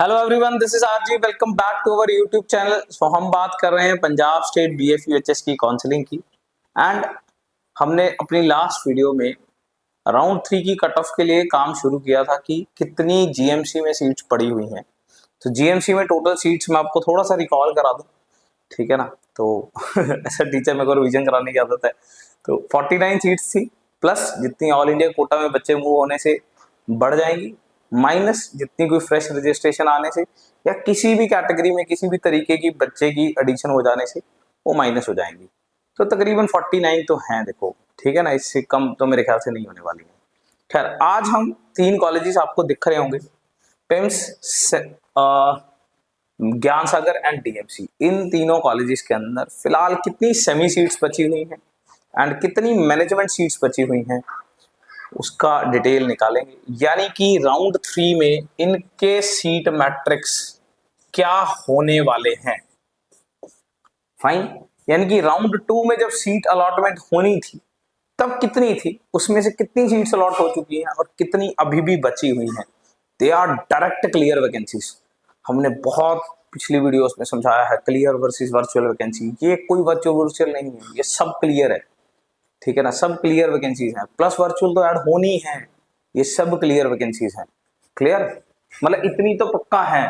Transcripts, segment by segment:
Hello everyone, this is RG. Welcome back to our YouTube channel. So हम बात कर रहे हैं पंजाब स्टेट बीएफयूएचएस की काउंसलिंग की। एंड हमने अपनी लास्ट वीडियो में राउंड 3 की कट ऑफ के लिए काम शुरू किया था कि कितनी जीएमसी में सीट्स पड़ी हुई हैं। तो जीएमसी में टोटल सीट्स मैं आपको थोड़ा सा रिकॉल करा दूं, ठीक है ना। तो ऐसा टीचर मेरे को रिवीजन कराने की आदत है। तो 49 सीट्स थी, प्लस जितनी ऑल इंडिया कोटा में बच्चे मूव होने से बढ़ जाएंगी, माइनस जितनी कोई फ्रेश रजिस्ट्रेशन आने से या किसी भी कैटेगरी में किसी भी तरीके की बच्चे की एडिशन हो जाने से वो माइनस हो जाएंगी। तो तकरीबन 49 तो हैं, देखो, ठीक है ना। इससे कम तो मेरे ख्याल से नहीं होने वाली है। खैर, आज हम 3 कॉलेजेस आपको दिख रहे होंगे, पिम्स, ज्ञान सागर एंड डीएमसी। इन तीनों कॉलेजेस के अंदर फिलहाल कितनी सेमी सीट्स बची हुई हैं एंड कितनी मैनेजमेंट सीट्स बची हुई हैं उसका डिटेल निकालेंगे। यानी कि राउंड 3 में इनके सीट मैट्रिक्स क्या होने वाले हैं। फाइन। यानी कि राउंड 2 में जब सीट अलॉटमेंट होनी थी तब कितनी थी, उसमें से कितनी सीट्स अलॉट हो चुकी हैं और कितनी अभी भी बची हुई हैं। They are direct clear vacancies. हमने बहुत पिछली वीडियोस में समझाया है, क्लियर वर्सेस वर्चुअल वैकेंसी। ये कोई वर्चुअल नहीं है, ये सब क्लियर है, ठीक है ना। सब क्लियर वैकेंसीज हैं, प्लस वर्चुअल तो ऐड होनी है। ये सब क्लियर वैकेंसीज हैं। क्लियर मतलब इतनी तो पक्का है।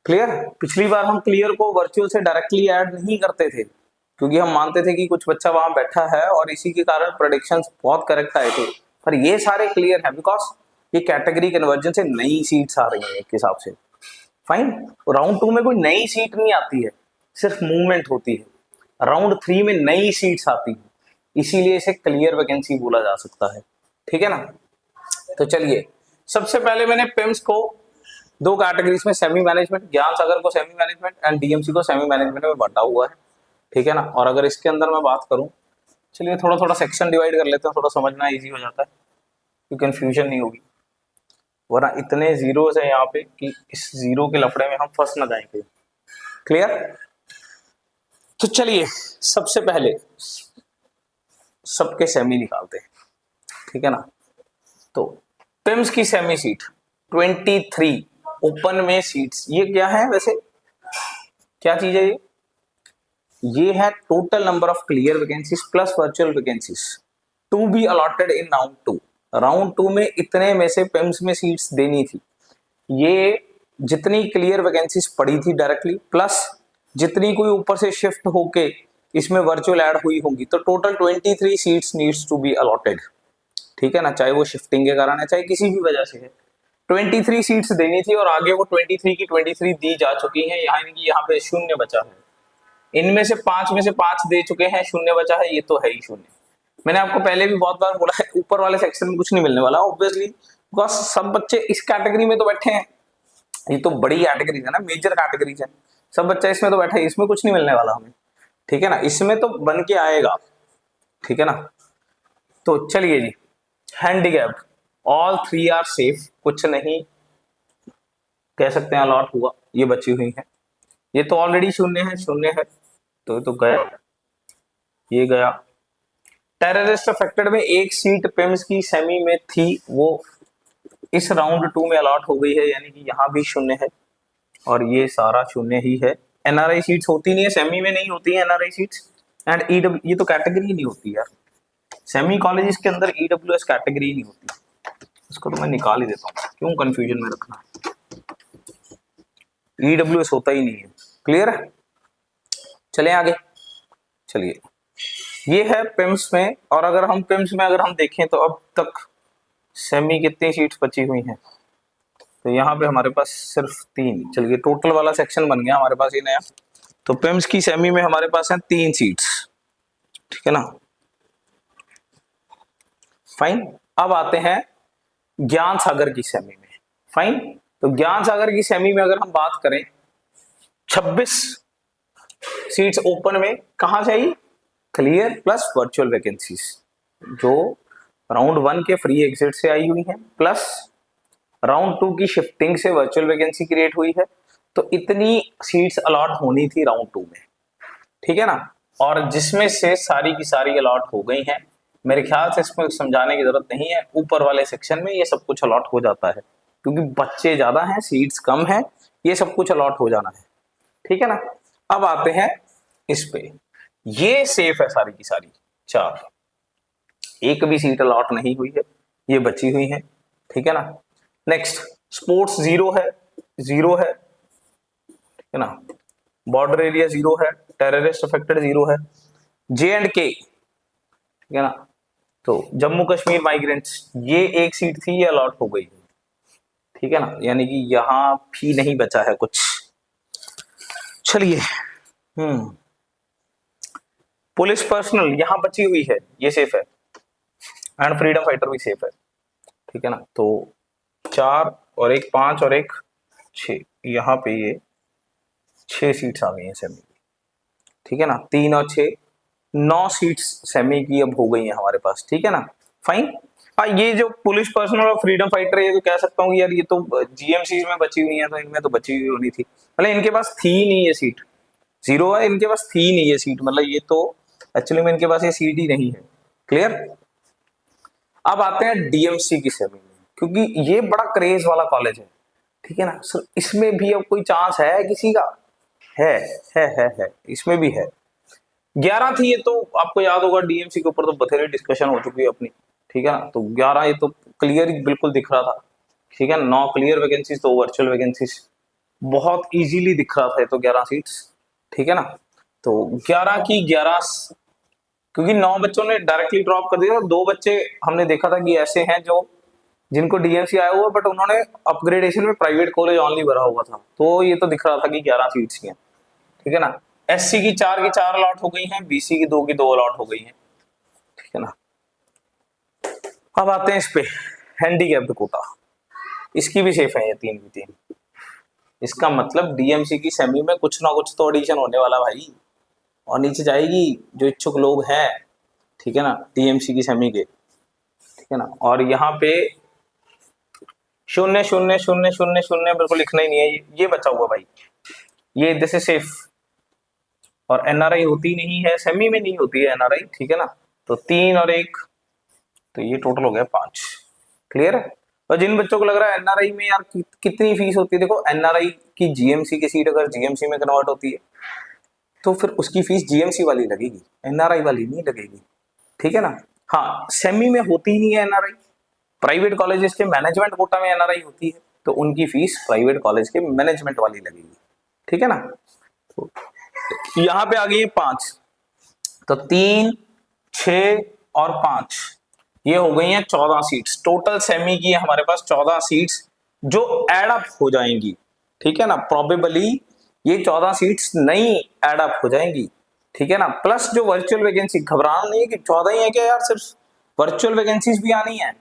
क्लियर। पिछली बार हम क्लियर को वर्चुअल से डायरेक्टली ऐड नहीं करते थे क्योंकि हम मानते थे कि कुछ बच्चा वहां बैठा है और इसी के कारण प्रेडिक्शंस बहुत करेक्ट आए थे। पर ये सारे क्लियर है बिकॉज ये कैटेगरी कन्वर्जन से नई सीट्स आ रही हैं एक हिसाब से। फाइन। राउंड 2 में कोई नई सीट नहीं आती है, सिर्फ मूवमेंट होती है। राउंड 3 में नई सीट्स आती है, इसीलिए इसे क्लियर वैकेंसी बोला जा सकता है, ठीक है ना। तो चलिए, सबसे पहले मैंने पिम्स को 2 कैटेगरीज में, सेमी मैनेजमेंट, ज्ञान सागर को सेमी मैनेजमेंट एंड डीएमसी को सेमी मैनेजमेंट में बांटा हुआ है, ठीक है ना। और अगर इसके अंदर मैं बात करूं, चलिए थोड़ा थोड़ा सेक्शन डिवाइड कर लेते हैं, थोड़ा समझना ईजी हो जाता है कि कंफ्यूजन नहीं होगी, वरना इतने जीरोस है यहाँ पे कि इस जीरो के लफड़े में हम फंस ना जाएंगे। क्लियर। तो चलिए, सबसे पहले सबके सेमी निकालते हैं, ठीक है ना। तो पिम्स की सेमी सीट 23 ओपन में सीट्स। ये क्या है वैसे, क्या चीज है ये है total number of clear vacancies plus virtual vacancies to be allotted in round 2। Round 2 में इतने में से पिम्स में सीट्स देनी थी। ये जितनी क्लियर वैकेंसीज पड़ी थी डायरेक्टली, प्लस जितनी कोई ऊपर से शिफ्ट होके इसमें वर्चुअल ऐड हुई होंगी, तो total 23 seats needs to be allotted, ठीक है ना। चाहे वो शिफ्टिंग के कारण है, चाहे किसी भी वजह से है, 23 सीट्स देनी थी और आगे वो 23 की 23 दी जा चुकी हैं। यहाँ पे शून्य बचा है, इनमें से 5 में से 5 दे चुके हैं, शून्य बचा है, ये तो है ही शून्य। मैंने आपको पहले भी बहुत बार बोला है, ऊपर वाले सेक्शन में कुछ नहीं मिलने वाला ऑब्वियसली, बिकॉज सब बच्चे इस कैटेगरी में तो बैठे हैं। ये तो बड़ी कैटेगरी है ना, मेजर कैटेगरीज है, सब बच्चे इसमें तो बैठे हैं, इसमें कुछ नहीं मिलने वाला हमें, ठीक है ना। इसमें तो बन के आएगा, ठीक है ना। तो चलिए जी, हैंडीकैप ऑल 3 आर सेफ, कुछ नहीं कह सकते हैं अलॉट हुआ, ये बची हुई है। ये तो ऑलरेडी शून्य है तो गया, ये गया। टेररिस्ट अफेक्टेड में 1 सीट पिम्स की सेमी में थी, वो इस राउंड 2 में अलॉट हो गई है, यानी कि यहाँ भी शून्य है और ये सारा शून्य ही है। एनआरआई सीट्स होती नहीं है, सेमी में नहीं होती है एनआरआई सीट्स। एंड ईडब्ल्यू, ये तो कैटेगरी नहीं होती यार, सेमी कॉलेजेस के अंदर ईडब्ल्यूएस कैटेगरी नहीं होती। इसको तो मैं निकाल ही देता हूँ, क्यों कंफ्यूजन में रखना, ईडब्ल्यूएस होता ही नहीं है। क्लियर है। चले आगे। चलिए, ये है पिम्स में। और अगर हम पिम्स में अगर हम देखें तो अब तक सेमी कितनी सीट्स बची हुई हैं, तो यहाँ पे हमारे पास सिर्फ 3। चलिए, टोटल वाला सेक्शन बन गया हमारे पास ये नया। तो पिम्स की सेमी में हमारे पास है 3 सीट्स, ठीक है ना। फाइन। अब आते हैं ज्ञान सागर की सेमी में। फाइन। तो ज्ञान सागर की सेमी में अगर हम बात करें, 26 सीट्स ओपन में कहां से आई, क्लियर प्लस वर्चुअल वैकेंसीज जो राउंड 1 के फ्री एग्जिट से आई हुई हैं, प्लस राउंड 2 की शिफ्टिंग से वर्चुअल वैकेंसी क्रिएट हुई है। तो इतनी सीट्स अलॉट होनी थी राउंड 2 में, ठीक है ना। और जिसमें से सारी की सारी अलॉट हो गई हैं। मेरे ख्याल से इसमें समझाने की जरूरत नहीं है, ऊपर वाले सेक्शन में ये सब कुछ अलॉट हो जाता है क्योंकि बच्चे ज्यादा हैं, सीट्स कम है, ये सब कुछ अलॉट हो जाना है, ठीक है ना। अब आते हैं इस पे, ये सेफ है सारी की सारी 4, एक भी सीट अलॉट नहीं हुई है, ये बची हुई है, ठीक है ना। नेक्स्ट स्पोर्ट्स 0 है, 0 है, ठीक है ना। बॉर्डर एरिया 0 है, टेररिस्ट अफेक्टेड 0 है, J&K, ठीक है ना। तो जम्मू कश्मीर माइग्रेंट्स, ये एक सीट थी, ये अलॉट हो गई, ठीक है ना, यानी कि यहां भी नहीं बचा है कुछ। चलिए, पुलिस पर्सनल यहां बची हुई है, ये सेफ है, एंड फ्रीडम फाइटर भी सेफ है, ठीक है ना। तो 4 और एक 5 और एक 6, यहाँ पे ये 6 सीट्स आ गई हैं सेमी की, ठीक है ना। 3 और 6, 9 सीट्स सेमी की अब हो गई हैं हमारे पास, ठीक है ना। फाइन। हाँ, ये जो पुलिस पर्सनल और फ्रीडम फाइटर, ये तो कह सकता हूँ यार, ये तो जीएमसी में बची हुई है, तो इनमें तो बची हुई होनी थी, मतलब इनके पास थी नहीं ये सीट, 0 है, इनके पास थी नहीं ये सीट, मतलब ये तो एक्चुअली में इनके पास ये सीट ही नहीं है। क्लियर। अब आते हैं डीएमसी की सेमी में, क्योंकि ये बड़ा क्रेज वाला कॉलेज है, ठीक है ना सर। इसमें भी अब कोई चांस है किसी का? है, इसमें भी है। 11 थी ये, तो आपको याद होगा डीएमसी के ऊपर तो बथेरी डिस्कशन हो चुकी है अपनी, ठीक है ना। तो 11 ये तो क्लियर बिल्कुल दिख रहा था, ठीक है। 9 क्लियर वैकेंसीज, 2 वर्चुअल वैकेंसीज, बहुत इजीली दिख रहा था ये तो 11 सीट्स, ठीक है ना। तो 11 की 11, क्योंकि 9 बच्चों ने डायरेक्टली ड्रॉप कर दिया, 2 बच्चे हमने देखा था कि ऐसे हैं जो जिनको डीएमसी आया हुआ, बट उन्होंने अपग्रेडेशन में प्राइवेट कॉलेज ऑनली भरा हुआ था, तो ये तो दिख रहा था कि 11 सीट्स ही हैं, ठीक है ना। एससी की 4 अलॉट हो गई हैं, बीसी की 2 अलॉट हो गई हैं, ठीक है ना। अब आते हैं इस पे, हैंडीकैप्ड कोटा, इसकी भी सेफ है ये 3 की 3। इसका मतलब डीएमसी की सेमी में कुछ ना कुछ तो ऑडिशन होने वाला भाई, और नीचे जाएगी जो इच्छुक लोग हैं, ठीक है ना, डीएमसी की सेमी के, ठीक है ना। और यहाँ पे 0 0 0 0 0 बिल्कुल लिखना ही नहीं है, ये बचा हुआ भाई, ये दिस इज सेफ। और एनआरआई होती नहीं है सेमी में, नहीं होती है एनआरआई, ठीक है ना। तो 3 और 1, तो ये टोटल हो गया 5। क्लियर है। और जिन बच्चों को लग रहा है एनआरआई में यार कितनी फीस होती है, देखो एनआरआई की जीएमसी की सीट अगर जीएमसी में कन्वर्ट होती है तो फिर उसकी फीस जीएमसी वाली लगेगी, एनआरआई वाली नहीं लगेगी, ठीक है ना। हाँ, सेमी में होती ही नहीं है एनआरआई, प्राइवेट कॉलेजेस के मैनेजमेंट कोटा में एनआरआई होती है, तो उनकी फीस प्राइवेट कॉलेज के मैनेजमेंट वाली लगेगी, ठीक है ना। तो यहां पे आ गई 5, तो 3, 6 और 5, ये हो गई हैं 14 सीट्स टोटल सेमी की, हमारे पास 14 सीट्स जो एड अप हो जाएंगी, ठीक है ना। प्रोबेबली ये 14 सीट्स नई एड अप हो जाएंगी, ठीक है ना। प्लस जो वर्चुअल वैकेंसी, घबराना नहीं है कि 14 ही है क्या यार, सिर्फ वर्चुअल वैकेंसीज भी आनी है।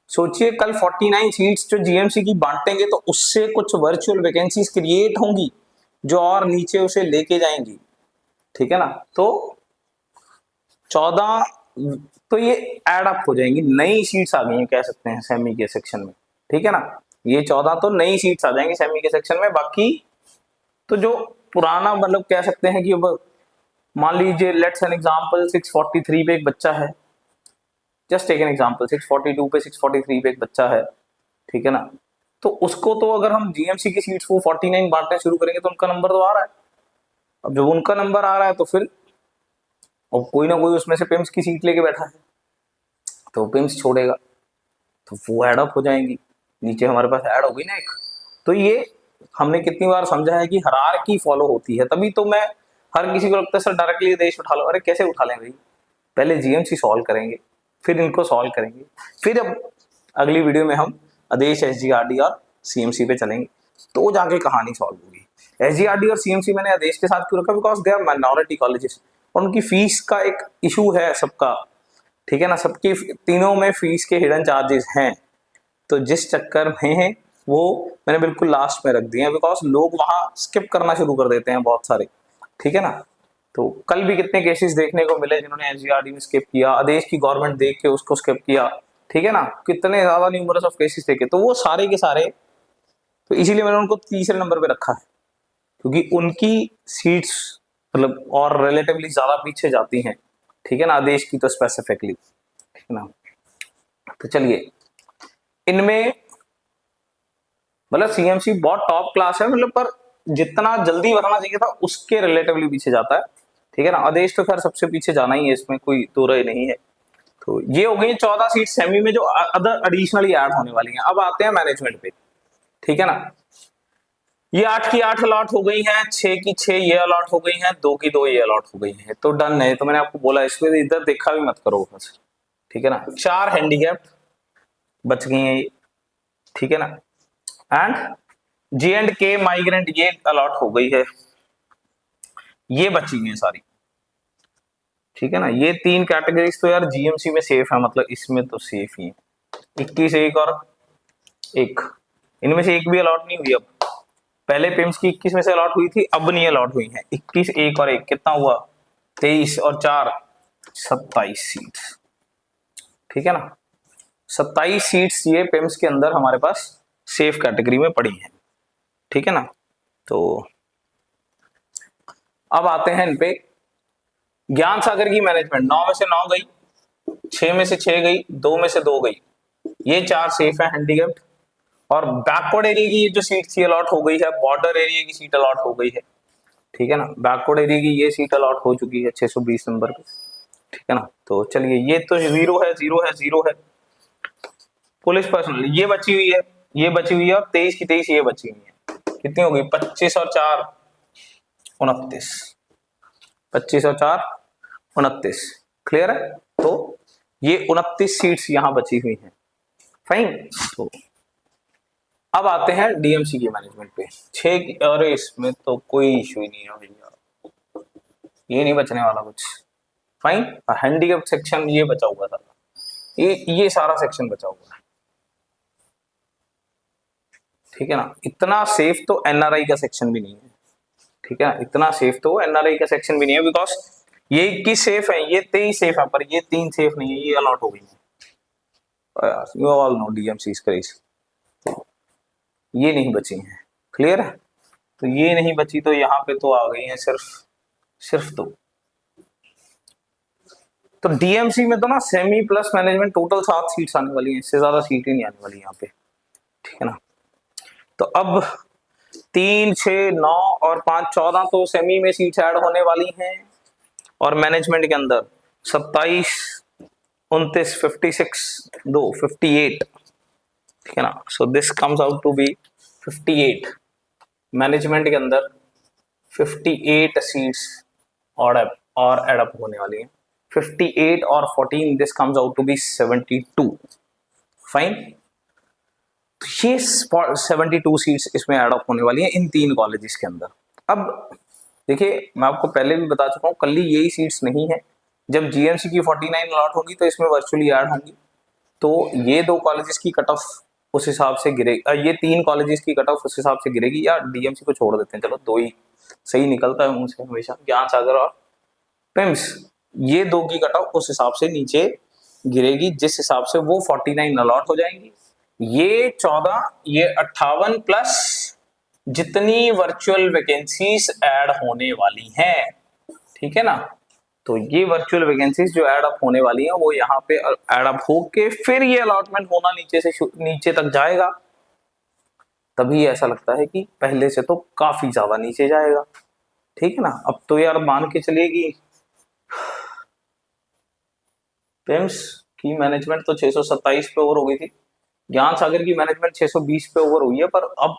सोचिए कल 49 सीट्स जो जीएमसी की बांटेंगे, तो उससे कुछ वर्चुअल वैकेंसीज क्रिएट होंगी जो और नीचे उसे लेके जाएंगी, ठीक है ना। तो 14, तो ये एड अप हो जाएंगी, नई सीट्स आ गई हैं कह सकते हैं सेमी के सेक्शन में, ठीक है ना। ये 14 तो नई सीट्स आ जाएंगी सेमी के सेक्शन में, बाकी तो जो पुराना मतलब कह सकते हैं कि मान लीजिए लेट्स एन एग्जांपल 643 पे एक बच्चा है, जस्ट टेक एन एग्जांपल 642 पे 643 पे एक बच्चा है, ठीक है ना। तो उसको तो अगर हम जीएमसी की सीट्स वो 49 बांटना शुरू करेंगे तो उनका नंबर तो आ रहा है, अब जब उनका नंबर आ रहा है तो फिर और कोई ना कोई उसमें से पिम्स की सीट लेके बैठा है, तो पिम्स छोड़ेगा, तो वो एड अप हो जाएंगी, नीचे हमारे पास ऐड हो गई ना एक। तो ये हमने कितनी बार समझा है कि हायरार्की फॉलो होती है, तभी तो मैं हर किसी को लगता है सर डायरेक्टली आदेश उठा लो, अरे कैसे उठा लें भाई, पहले जीएमसी सॉल्व करेंगे, फिर इनको सॉल्व करेंगे, फिर अब अगली वीडियो में हम आदेश एसजीआरडी और सीएमसी पे चलेंगे, तो जाके कहानी सॉल्व होगी। एसजीआरडी और सीएमसी मैंने आदेश के साथ क्यों रखा, because they are minority colleges और उनकी फीस का एक इशू है सबका, ठीक है ना। सबकी तीनों में फीस के हिडन चार्जेस हैं, तो जिस चक्कर में वो मैंने बिल्कुल लास्ट में रख दिए हैं, बिकॉज लोग वहां स्किप करना शुरू कर देते हैं बहुत सारे, ठीक है ना। तो कल भी कितने केसेस देखने को मिले जिन्होंने एसजीआरडी में स्किप किया, आदेश की गवर्नमेंट देख के उसको स्किप किया, ठीक है ना। कितने ज्यादा न्यूमरस ऑफ केसेस देखे, तो वो सारे के सारे, तो इसीलिए मैंने उनको तीसरे नंबर पे रखा है, क्योंकि उनकी सीट्स मतलब और रिलेटिवली ज्यादा पीछे जाती हैं, ठीक है ना, आदेश की तो स्पेसिफिकली, ठीक है ना। तो चलिए, इनमें मतलब सीएमसी बहुत टॉप क्लास है, मतलब पर जितना जल्दी भरना चाहिए था उसके रिलेटिवली पीछे जाता है, ठीक है ना। आदेश तो खैर सबसे पीछे जाना ही है, इसमें कोई दो राय नहीं है। तो ये हो गई 14 सीट सेमी में जो अदर एडिशनली ऐड होने वाली हैं। अब आते हैं मैनेजमेंट पे, ठीक है ना। ये 8 की 8 अलॉट हो गई हैं, 6 की 6 ये अलॉट हो गई हैं, 2 की 2 ये अलॉट हो गई हैं, तो डन है। तो मैंने आपको बोला इसमें इधर देखा भी मत करो बस, ठीक है ना। 4 हैंडीकैप्ड बच गई हैं ये, ठीक है ना। एंड जे एंड के माइग्रेंट ये अलॉट हो गई है, ये बची हुई है सारी, ठीक है ना। ये 3 कैटेगरीज तो यार जीएमसी में सेफ है, मतलब इसमें तो सेफ ही है। 21 एक और एक, इनमें से एक भी अलॉट नहीं हुई। अब पहले पिम्स की 21 में से अलॉट हुई थी, अब नहीं अलॉट हुई है। 21 एक और एक कितना हुआ, 23 और 4 27 सीट्स, ठीक है ना। 27 सीट्स ये पिम्स के अंदर हमारे पास सेफ कैटेगरी में पड़ी हैं, ठीक है ना। तो अब आते हैं इन पे। ज्ञान सागर की मैनेजमेंट 9 में से 9 गई, 6 में से 6 गई, 2 में से 2 गई, ये 4 सेफ है हैंडीकैप्ड। और बैकवर्ड एरिया की ये जो सीट थी अलॉट हो गई है, बॉर्डर एरिया की सीट अलॉट हो गई है, ठीक है ना। बैकवर्ड एरिया की ये सीट अलॉट हो चुकी है 620 नंबर पे, ठीक है ना। तो चलिए ये तो 0 है, 0 है, 0 है। पुलिस पर्सनल ये बची हुई है, ये बची हुई है, और 23 की 23 ये बची हुई है। कितनी हो गई, 25 और 4 29, 25 और 4 29, क्लियर है। तो ये 29 सीट्स यहां बची हुई हैं, फाइन। तो अब आते हैं डीएमसी की मैनेजमेंट पे। 6 और इसमें तो कोई इश्यू ही नहीं है भैया, ये नहीं बचने वाला कुछ, फाइन। हैंडीकैप सेक्शन ये बचा हुआ था, ये सारा सेक्शन बचा हुआ है, ठीक है ना। इतना सेफ तो एनआरआई का सेक्शन भी नहीं है, ठीक है ना। इतना सेफ तो एनआरआई का सेक्शन भी नहीं है, बिकॉज ये 21 सेफ है, ये 23 सेफ है, पर ये 3 सेफ नहीं है, ये अलॉट हो गई है। You all know DMC craze, ये नहीं बची हैं, क्लियर है। तो ये नहीं बची, तो यहाँ पे तो आ गई हैं सिर्फ तो डीएमसी में तो ना semi plus management total 7 seats आने वाली हैं, इससे ज्यादा सीट ही नहीं आने वाली यहाँ पे, ठीक है ना। तो अब 3 6 9 और 5 14 तो सेमी में सीट्स ऐड होने वाली हैं, और मैनेजमेंट के अंदर 27 29 56 2 58, ठीक है ना। So this comes out to be 58, management के अंदर 58 सीट्स और एड अप होने वाली हैं। 58 और 14, this comes out to be 72, fine. ये 72 सीट्स इसमें एड अप होने वाली हैं इन 3 कॉलेजेस के अंदर। अब देखिए, मैं आपको पहले भी बता चुका हूँ, कल यही सीट्स नहीं है। जब जीएमसी की 49 अलॉट होगी तो इसमें वर्चुअली ऐड होंगी, तो ये 2 कॉलेजेस की कट ऑफ उस हिसाब से गिरेगी, ये 3 कॉलेजेस की कट ऑफ उस हिसाब से गिरेगी, या डीएमसी को छोड़ देते हैं, चलो 2 ही सही निकलता है मुझसे हमेशा, ज्ञान सागर और पिम्स, ये 2 की कट ऑफ उस हिसाब से नीचे गिरेगी, जिस हिसाब से वो 49 अलॉट हो जाएंगी। ये 14, ये 58 प्लस जितनी वर्चुअल वैकेंसीज ऐड होने वाली हैं, ठीक है ना। तो ये वर्चुअल वैकेंसीज जो ऐड अप होने वाली हैं, वो यहाँ पे ऐड अप होके फिर ये अलॉटमेंट होना नीचे तक जाएगा, तभी ऐसा लगता है कि पहले से तो काफी ज्यादा नीचे जाएगा, ठीक है ना। अब तो यार मान के चलिए पिम्स की मैनेजमेंट तो 627 पे ओवर हो गई थी, ज्ञान सागर की मैनेजमेंट 620 पे ओवर हुई है, पर अब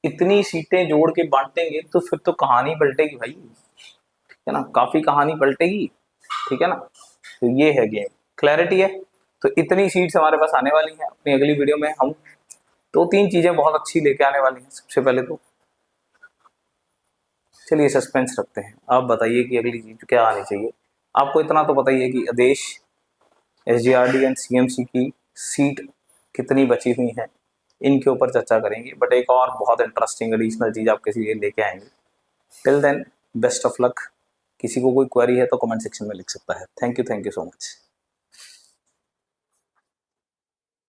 इतनी सीटें जोड़ के बांटेंगे तो फिर तो कहानी पलटेगी भाई, ठीक है ना, काफी कहानी पलटेगी, ठीक है ना। तो ये है गेम, क्लैरिटी है। तो इतनी सीट्स हमारे पास आने वाली हैं। अपनी अगली वीडियो में हम 2-3 चीजें बहुत अच्छी लेके आने वाली हैं। सबसे पहले तो चलिए सस्पेंस रखते हैं, आप बताइए कि अगली चीज क्या आनी चाहिए। आपको इतना तो पता ही है कि आदेश, एसजीआरडी एंड सीएमसी की सीट कितनी बची हुई हैं, इनके ऊपर चर्चा करेंगे। बट एक और बहुत इंटरेस्टिंग एडिशनल चीज आपके लिए लेके आएंगे। Till then best of luck. किसी को कोई क्वेरी है तो कमेंट सेक्शन में लिख सकता है। Thank you so much.